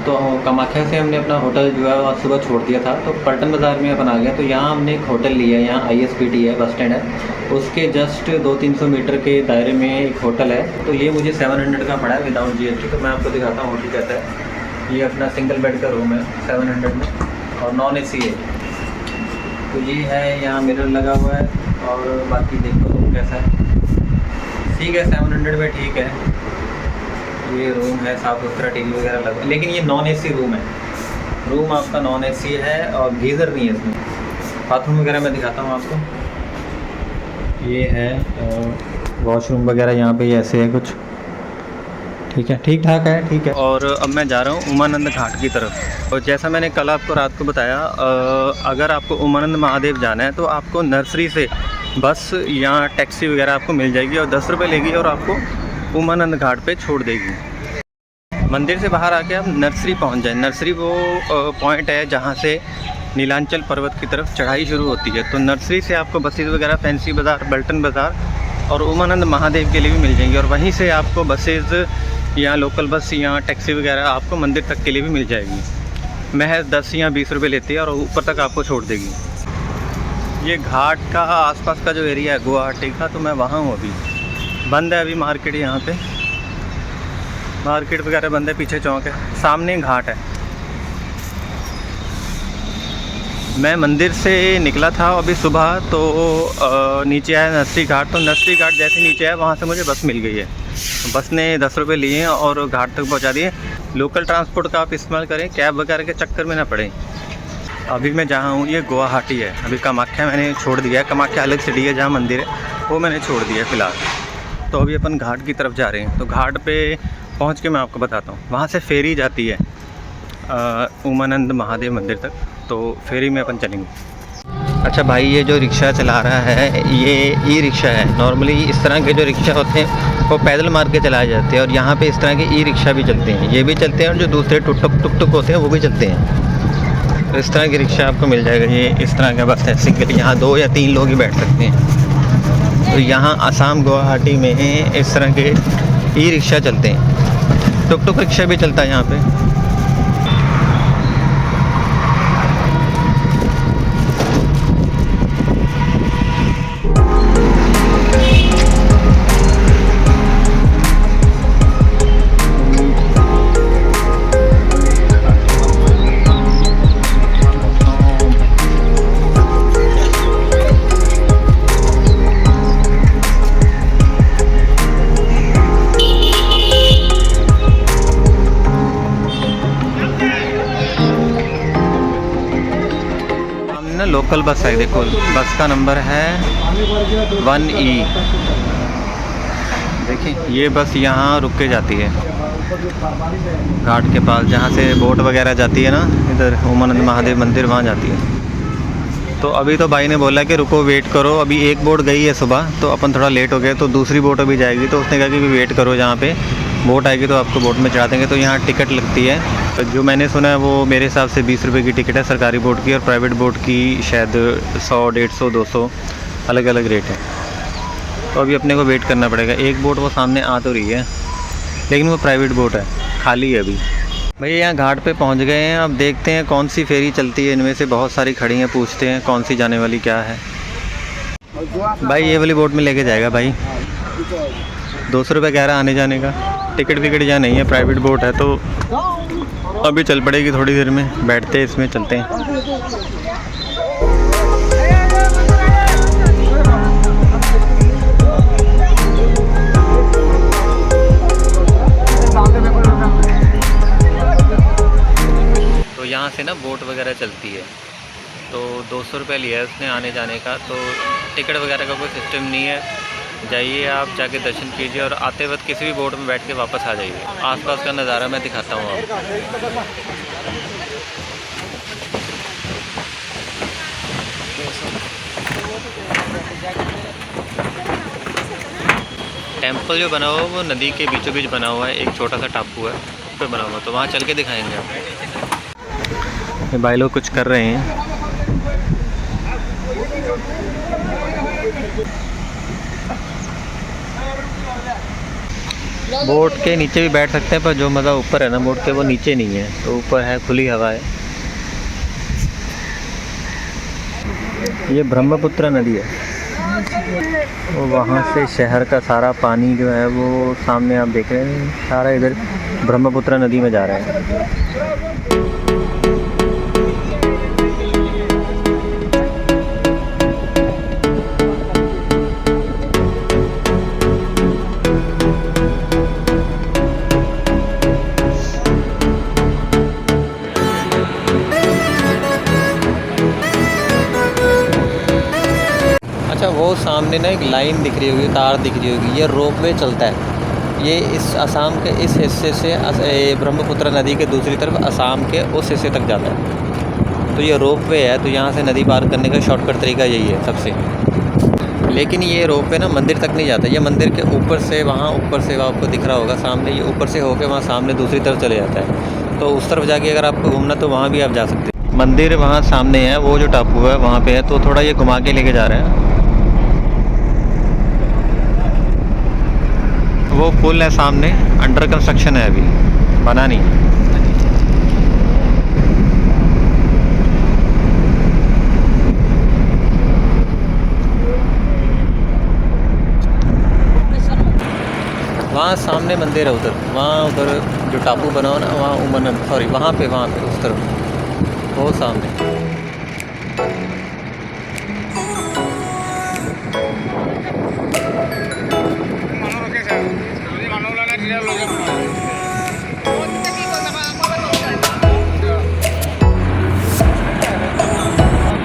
तो कामाख्या से हमने अपना होटल जो है आज सुबह छोड़ दिया था, तो पल्टन बाज़ार में अपन आ गए। तो यहाँ हमने एक होटल लिया है, यहाँ ISBT है, बस स्टैंड है, उसके जस्ट 200-300 मीटर के दायरे में एक होटल है। तो ये मुझे 700 का पड़ा है विदाउट GST। तो मैं आपको दिखाता हूँ होटल कैसा है। ये अपना सिंगल बेड का रूम है 700 में, और नॉन AC है। तो ये है, यहाँ मिरर लगा हुआ है, और बाकी देखो रूम कैसा है। ठीक है, 700 में ठीक है। ये रूम है, साफ़ सुथरा, TV वगैरह लगा, लेकिन ये नॉन AC रूम है। रूम आपका नॉन AC है, और गीज़र नहीं है इसमें। बाथरूम वगैरह मैं दिखाता हूँ आपको। ये है वॉशरूम वगैरह, यहाँ पे ऐसे है कुछ। ठीक है, ठीक ठाक है, ठीक है। और अब मैं जा रहा हूँ उमानंद घाट की तरफ। और जैसा मैंने कल आपको रात को बताया, अगर आपको उमानंद महादेव जाना है तो आपको नर्सरी से बस या टैक्सी वगैरह आपको मिल जाएगी, और 10 रुपये लेगी और आपको उमानंद घाट पे छोड़ देगी। मंदिर से बाहर आके आप नर्सरी पहुंच जाए। नर्सरी वो पॉइंट है जहां से नीलांचल पर्वत की तरफ चढ़ाई शुरू होती है। तो नर्सरी से आपको बसेज़ वगैरह फैंसी बाज़ार, पल्टन बाज़ार और उमानंद महादेव के लिए भी मिल जाएंगी, और वहीं से आपको बसेज़ या लोकल बस या टैक्सी वगैरह आपको मंदिर तक के लिए भी मिल जाएगी। महज 10 या 20 रुपये लेती है, और ऊपर तक आपको छोड़ देगी। ये घाट का आसपास का जो एरिया है गुवाहाटी का, तो मैं वहाँ हूँ अभी। बंद है अभी मार्केट, यहाँ पे मार्केट वगैरह बंद है, पीछे चौक है, सामने घाट है। मैं मंदिर से निकला था अभी सुबह, तो नीचे आया नर्सरी घाट। तो नर्सरी घाट जैसे नीचे आया, वहाँ से मुझे बस मिल गई है। बस ने 10 रुपये लिए हैं और घाट तक पहुँचा दिए। लोकल ट्रांसपोर्ट का आप इस्तेमाल करें, कैब वगैरह के चक्कर में ना पड़े। अभी मैं जहाँ हूँ ये गुवाहाटी है। अभी कामाख्या मैंने छोड़ दिया है, कामाख्या अलग सिटी है जहाँ मंदिर है, वो मैंने छोड़ दिया है फ़िलहाल। तो अभी अपन घाट की तरफ जा रहे हैं। तो घाट पे पहुंच के मैं आपको बताता हूँ। वहाँ से फेरी जाती है उमानंद महादेव मंदिर तक, तो फेरी में अपन चलेंगे। अच्छा भाई, ये जो रिक्शा चला रहा है ये ई-रिक्शा है। नॉर्मली इस तरह के जो रिक्शा होते हैं वो पैदल मार के चलाए जाते हैं, और यहाँ पे इस तरह के ई-रिक्शा भी चलते हैं। ये भी चलते हैं, और जो दूसरे टुक-टुक होते हैं वो भी चलते हैं। तो इस तरह की रिक्शा आपको मिल जाएगा। ये इस तरह का बस है सिंगल, यहाँ 2 या 3 लोग ही बैठ सकते हैं। तो यहाँ आसाम गुवाहाटी में इस तरह के ई-रिक्शा चलते हैं। टुक रिक्शा भी चलता है यहाँ पे। लोकल बस है, देखो बस का नंबर है 1E। देखिए ये बस यहाँ रुक के जाती है घाट के पास, जहाँ से बोट वगैरह जाती है ना, इधर उमानंद महादेव मंदिर, वहाँ जाती है। तो अभी तो भाई ने बोला कि रुको वेट करो, अभी एक बोट गई है सुबह, तो अपन थोड़ा लेट हो गए, तो दूसरी बोट अभी जाएगी। तो उसने कहा कि वेट करो, जहाँ पे बोट आएगी तो आपको बोट में चढ़ा देंगे। तो यहाँ टिकट लगती है, तो जो मैंने सुना है वो मेरे हिसाब से 20 रुपये की टिकट है सरकारी बोट की, और प्राइवेट बोट की शायद 100, 150, 200 अलग अलग रेट है। तो अभी अपने को वेट करना पड़ेगा। एक बोट वो सामने आ तो रही है, लेकिन वो प्राइवेट बोट है, खाली है अभी। भैया यहाँ घाट पे पहुँच गए हैं। अब देखते हैं कौन सी फेरी चलती है। इनमें से बहुत सारी खड़ी हैं, पूछते हैं कौन सी जाने वाली क्या है। भाई ये वाली बोट में लेके जाएगा भाई, 200 रुपये कह रहा है आने जाने का। टिकट विकट यहाँ नहीं है, प्राइवेट बोट है, तो अभी चल पड़ेगी थोड़ी देर में। बैठते हैं इसमें, चलते हैं। तो यहाँ से ना बोट वगैरह चलती है, तो 200 रुपये लिया है उसने आने जाने का। तो टिकट वगैरह का कोई सिस्टम नहीं है। जाइए आप, जाके दर्शन कीजिए, और आते वक्त किसी भी बोट में बैठ के वापस आ जाइए। आसपास का नज़ारा मैं दिखाता हूँ आपको। टेंपल जो बना हुआ है वो नदी के बीचों बीच बना हुआ है, एक छोटा सा टापू है उस पर बना हुआ, तो वहाँ चल के दिखाएंगे आप। ये भाई लोग कुछ कर रहे हैं। बोट के नीचे भी बैठ सकते हैं, पर जो मज़ा ऊपर है ना बोट के, वो नीचे नहीं है। तो ऊपर है, खुली हवा है। ये ब्रह्मपुत्र नदी है, वो वहाँ से शहर का सारा पानी जो है वो सामने आप देख रहे हैं, सारा इधर ब्रह्मपुत्र नदी में जा रहा है। अच्छा, वो सामने ना एक लाइन दिख रही होगी, तार दिख रही होगी, ये रोपवे चलता है। ये इस असम के इस हिस्से से ब्रह्मपुत्र नदी के दूसरी तरफ असम के उस हिस्से तक जाता है। तो ये रोपवे है, तो यहाँ से नदी पार करने का शॉर्टकट तरीका यही है सबसे। लेकिन ये रोपवे ना मंदिर तक नहीं जाता, ये मंदिर के ऊपर से वहाँ आपको दिख रहा होगा सामने, ये ऊपर से होके वहाँ सामने दूसरी तरफ चले जाता है। तो उस तरफ जाके अगर आपको घूमना तो वहाँ भी आप जा सकते हैं। मंदिर वहाँ सामने है, वो जो टापू है वहाँ पे है, तो थोड़ा ये घुमा के लेके जा रहे हैं। वो पुल है सामने, अंडर कंस्ट्रक्शन है, अभी बना नहीं। वहाँ सामने मंदिर है, उधर जो टापू बना हो ना, वहाँ पे उस तरफ, वो सामने।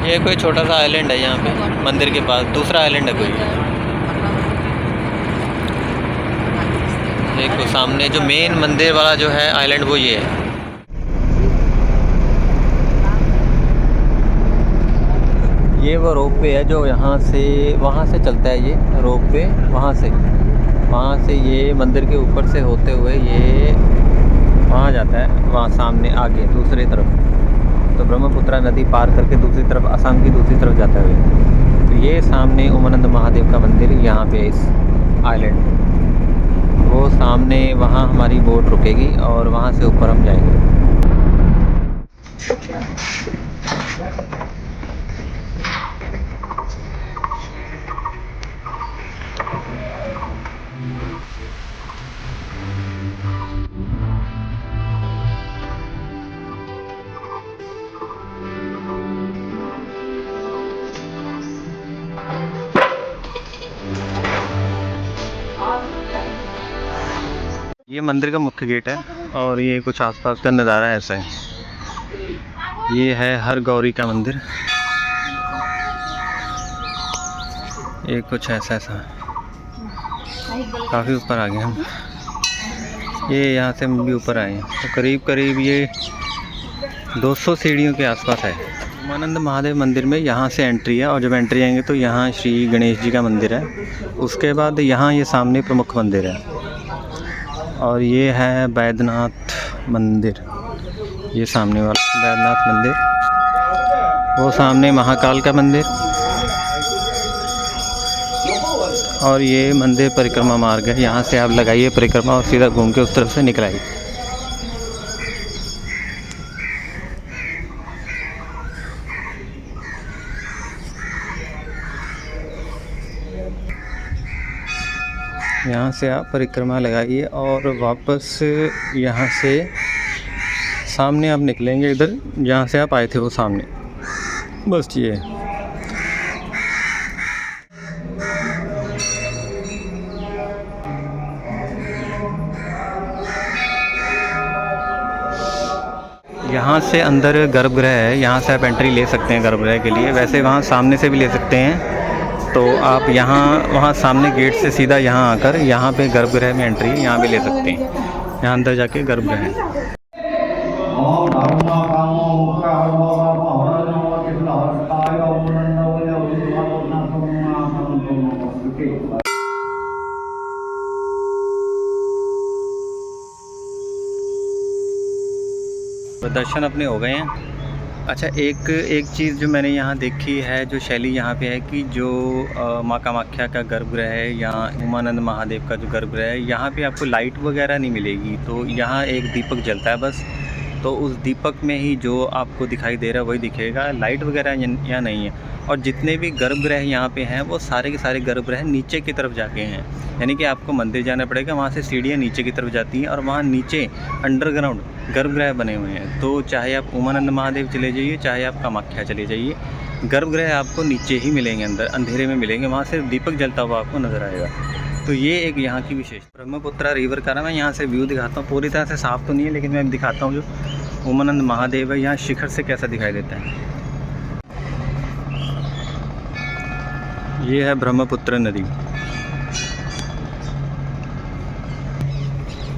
ये कोई छोटा सा आइलैंड है यहाँ पे मंदिर के पास, दूसरा आइलैंड है कोई। देखो सामने जो मेन मंदिर वाला जो है आइलैंड, वो ये है। ये वो रोपवे है जो वहाँ से चलता है, ये रोपवे वहाँ से ये मंदिर के ऊपर से होते हुए ये वहाँ जाता है, वहाँ सामने आगे दूसरी तरफ। तो ब्रह्मपुत्र नदी पार करके दूसरी तरफ, असम की दूसरी तरफ जाता है। तो ये सामने उमानंद महादेव का मंदिर यहाँ पे इस आइलैंड, वो सामने वहाँ हमारी बोट रुकेगी और वहाँ से ऊपर हम जाएंगे। ये मंदिर का मुख्य गेट है और ये कुछ आसपास का नज़ारा ऐसा है। ये है हर गौरी का मंदिर, ये कुछ ऐसा काफ़ी ऊपर आ गए हम। ये यहाँ से हम भी ऊपर आए हैं, तो करीब ये 200 सीढ़ियों के आसपास है। उमानंद महादेव मंदिर में यहाँ से एंट्री है, और जब एंट्री आएंगे तो यहाँ श्री गणेश जी का मंदिर है। उसके बाद यहाँ ये सामने प्रमुख मंदिर है, और ये है बैद्यनाथ मंदिर। ये सामने वाला बैद्यनाथ मंदिर, वो सामने महाकाल का मंदिर, और ये मंदिर परिक्रमा मार्ग है। यहाँ से आप लगाइए परिक्रमा और सीधा घूम के उस तरफ से निकल आइए। यहाँ से आप परिक्रमा लगाइए और वापस यहाँ से सामने आप निकलेंगे, इधर जहाँ से आप आए थे वो सामने, बस ये। यहाँ से अंदर गर्भगृह है, यहाँ से आप एंट्री ले सकते हैं गर्भगृह के लिए। वैसे वहाँ सामने से भी ले सकते हैं, तो आप वहाँ सामने गेट से सीधा यहाँ आकर यहाँ पे गर्भगृह में एंट्री यहाँ भी ले सकते हैं। यहाँ अंदर जाके गर्भगृह है। तो दर्शन अपने हो गए हैं, अच्छा, एक चीज़ जो मैंने यहाँ देखी है, जो शैली यहाँ पे है कि जो माँ कामाख्या का गर्भगृह है या उमानंद महादेव का जो गर्भगृह है, यहाँ पे आपको लाइट वगैरह नहीं मिलेगी। तो यहाँ एक दीपक जलता है बस, तो उस दीपक में ही जो आपको दिखाई दे रहा है वही दिखेगा, लाइट वगैरह यहाँ नहीं है। और जितने भी गर्भगृह यहाँ पे हैं वो सारे के सारे गर्भगृह नीचे की तरफ जाके हैं, यानी कि आपको मंदिर जाना पड़ेगा, वहाँ से सीढ़ियाँ नीचे की तरफ जाती हैं और वहाँ नीचे अंडरग्राउंड गर्भगृह बने हुए हैं। तो चाहे आप उमानंद महादेव चले जाइए, चाहे आप कामाख्या चले जाइए, गर्भगृह आपको नीचे ही मिलेंगे, अंदर अंधेरे में मिलेंगे, वहाँ से दीपक जलता हुआ आपको नज़र आएगा। तो ये एक यहाँ की विशेष ब्रह्मपुत्रा रिवर का ना मैं यहाँ से व्यू दिखाता हूँ। पूरी तरह से साफ़ तो नहीं है, लेकिन मैं दिखाता हूँ जो उमानंद महादेव है यहाँ शिखर से कैसा दिखाई देता है। ये है ब्रह्मपुत्र नदी,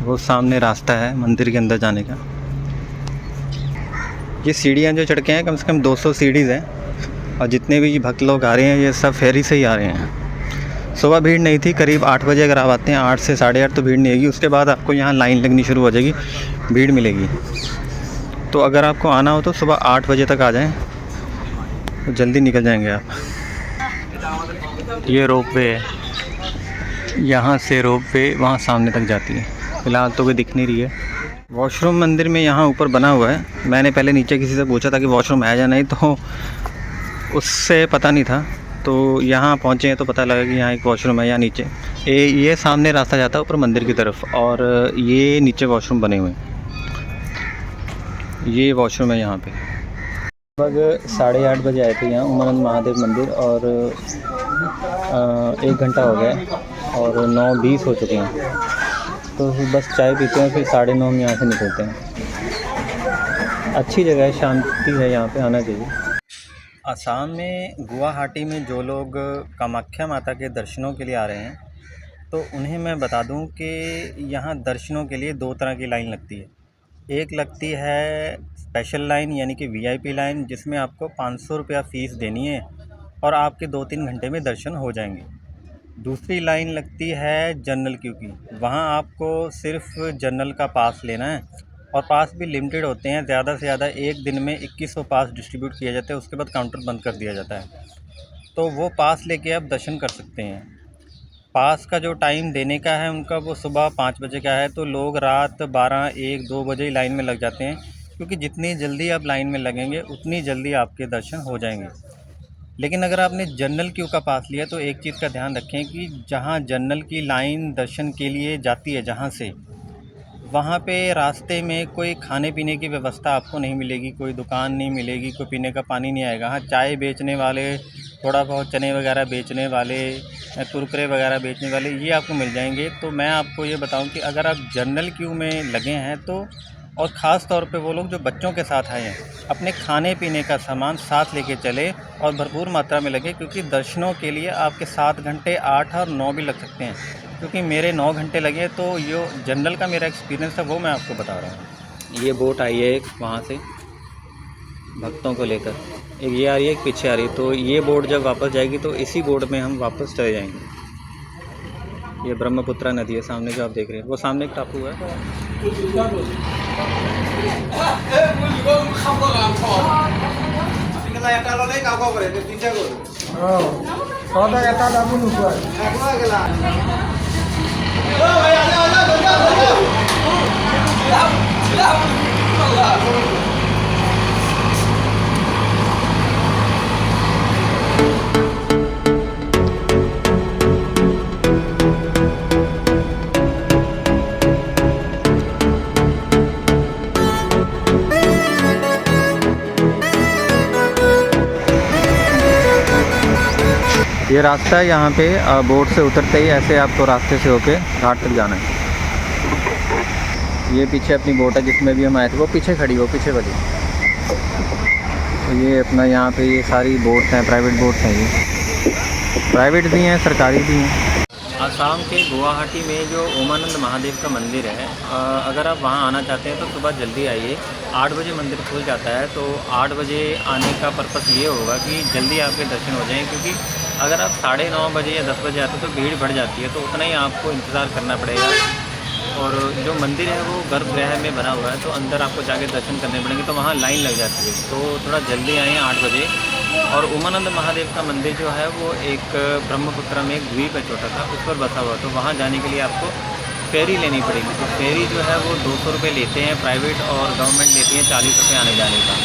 वो सामने रास्ता है मंदिर के अंदर जाने का। ये सीढ़ियाँ जो चढ़ के हैं कम से कम 200 सीढ़ीज़ हैं, और जितने भी भक्त लोग आ रहे हैं ये सब फेरी से ही आ रहे हैं। सुबह भीड़ नहीं थी, करीब 8 बजे अगर आप आते हैं, 8 से 8:30 तो भीड़ नहीं होगी, उसके बाद आपको यहाँ लाइन लगनी शुरू हो जाएगी, भीड़ मिलेगी। तो अगर आपको आना हो तो सुबह 8 बजे तक आ जाएं, तो जल्दी निकल जाएंगे आप। ये रोपवे है, यहाँ से रोपवे वहाँ सामने तक जाती है। फ़िलहाल तो कोई दिख नहीं रही है। वॉशरूम मंदिर में यहाँ ऊपर बना हुआ है। मैंने पहले नीचे किसी से पूछा था कि वॉशरूम है या नहीं, तो उससे पता नहीं था। तो यहाँ पहुँचे हैं तो पता लगा कि यहाँ एक वॉशरूम है यहाँ नीचे। ये सामने रास्ता जाता है ऊपर मंदिर की तरफ, और ये नीचे वॉशरूम बने हुए हैं। ये वॉशरूम है यहाँ पे। लगभग 8:30 बजे आए थे यहाँ उमानंद महादेव मंदिर, और 1 घंटा हो गया और 9:20 हो चुके हैं। तो बस चाय पीते हैं, फिर 9:30 हम यहाँ से निकलते हैं। अच्छी जगह है, शांति है, यहाँ पे आना चाहिए। असम में गुवाहाटी में जो लोग कामाख्या माता के दर्शनों के लिए आ रहे हैं, तो उन्हें मैं बता दूं कि यहाँ दर्शनों के लिए 2 तरह की लाइन लगती है। एक लगती है स्पेशल लाइन, यानी कि वीआईपी लाइन, जिसमें आपको 500 रुपया फ़ीस देनी है और आपके 2-3 घंटे में दर्शन हो जाएंगे। दूसरी लाइन लगती है जनरल क्यू की, वहाँ आपको सिर्फ जनरल का पास लेना है, और पास भी लिमिटेड होते हैं। ज़्यादा से ज़्यादा एक दिन में 2100 पास डिस्ट्रीब्यूट किया जाता है, उसके बाद काउंटर बंद कर दिया जाता है। तो वो पास लेके आप दर्शन कर सकते हैं। पास का जो टाइम देने का है उनका, वो सुबह 5 बजे का है, तो लोग रात 12, 1, 2 बजे ही लाइन में लग जाते हैं, क्योंकि जितनी जल्दी आप लाइन में लगेंगे उतनी जल्दी आपके दर्शन हो जाएंगे। लेकिन अगर आपने जनरल क्यू का पास लिया तो एक चीज़ का ध्यान रखें कि जहाँ जनरल की लाइन दर्शन के लिए जाती है, जहाँ से, वहाँ पे रास्ते में कोई खाने पीने की व्यवस्था आपको नहीं मिलेगी, कोई दुकान नहीं मिलेगी, कोई पीने का पानी नहीं आएगा। हाँ, चाय बेचने वाले, थोड़ा बहुत चने वगैरह बेचने वाले, कुरकुरे वगैरह बेचने वाले, ये आपको मिल जाएंगे। तो मैं आपको ये बताऊं कि अगर आप जनरल क्यू में लगे हैं तो, और ख़ास तौर पे वो लोग जो बच्चों के साथ आए हैं, अपने खाने पीने का सामान साथ लेके चले और भरपूर मात्रा में लगे, क्योंकि दर्शनों के लिए आपके 7 घंटे, 8 और 9 भी लग सकते हैं। क्योंकि मेरे 9 घंटे लगे, तो ये जनरल का मेरा एक्सपीरियंस है, वो मैं आपको बता रहा हूँ। ये बोट आई है एक वहाँ से भक्तों को लेकर, एक ये आ रही है, एक पीछे आ रही है। तो ये बोट जब वापस जाएगी तो इसी बोट में हम वापस चले जाएंगे। ये ब्रह्मपुत्रा नदी है सामने जो आप देख रहे हैं, वो सामने एक टापू है। ये रास्ता है, यहाँ पे बोट से उतरते ही ऐसे आपको रास्ते से होके घाट तक जाना है। ये पीछे अपनी बोट है जिसमें भी हम आए थे, वो पीछे खड़ी, वो पीछे वाली। तो ये अपना यहाँ पे ये सारी बोट्स हैं, प्राइवेट बोट्स हैं, ये प्राइवेट भी हैं, सरकारी भी हैं। असम के गुवाहाटी में जो उमानंद महादेव का मंदिर है, अगर आप वहाँ आना चाहते हैं तो सुबह जल्दी आइए। 8 बजे मंदिर खुल जाता है, तो 8 बजे आने का पर्पस ये होगा कि जल्दी आपके दर्शन हो जाएं, क्योंकि अगर आप 9:30 बजे या 10 बजे आते हैं तो भीड़ बढ़ जाती है, तो उतना ही आपको इंतज़ार करना पड़ेगा। और जो मंदिर है वो गर्भगृह में बना हुआ है, तो अंदर आपको जाके दर्शन करने पड़ेंगे, तो वहाँ लाइन लग जाती है। तो थोड़ा जल्दी आएँ 8 बजे। और उमानंद महादेव का मंदिर जो है वो एक ब्रह्मपुत्र में एक द्वीप है छोटा सा, उस पर बसा हुआ, तो वहाँ जाने के लिए आपको फेरी लेनी पड़ेगी। तो फेरी जो है वो 200 रुपये लेते हैं प्राइवेट, और गवर्नमेंट लेती है 40 रुपये आने जाने का।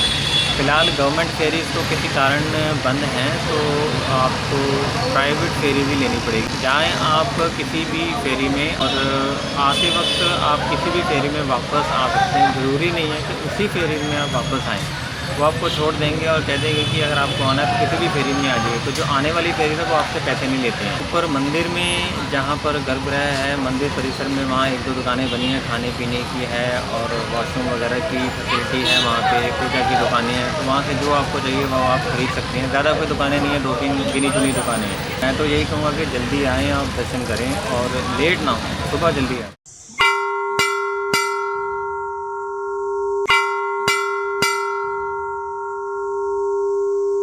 फ़िलहाल गवर्नमेंट फेरीज़ तो किसी कारण बंद हैं, तो आपको प्राइवेट फेरी भी लेनी पड़ेगी। जाएँ आप किसी भी फेरी में, और आते वक्त आप किसी भी फेरी में वापस आ सकते हैं। ज़रूरी नहीं है कि उसी फेरी में आप वापस आएँ, वो आपको छोड़ देंगे और कह देंगे कि अगर आपको आना है तो किसी भी फेरी में आ जाइए। तो जो आने वाली फेरी है वो आपसे पैसे नहीं लेते हैं। ऊपर मंदिर में जहाँ पर गर्भगृह है, मंदिर परिसर में, वहाँ 1-2 दुकानें बनी हैं खाने पीने की है, और वॉशरूम वगैरह की फैसिलिटी है। वहाँ पे पूजा की दुकानें हैं, तो वहाँ से जो आपको चाहिए वो आप खरीद सकते हैं। ज़्यादा कोई दुकानें नहीं है, 2-3 गिनी चुनी दुकानें हैं। मैं तो यही कहूँगा कि जल्दी आएँ और दर्शन करें, और लेट ना हो, सुबह जल्दी आएँ।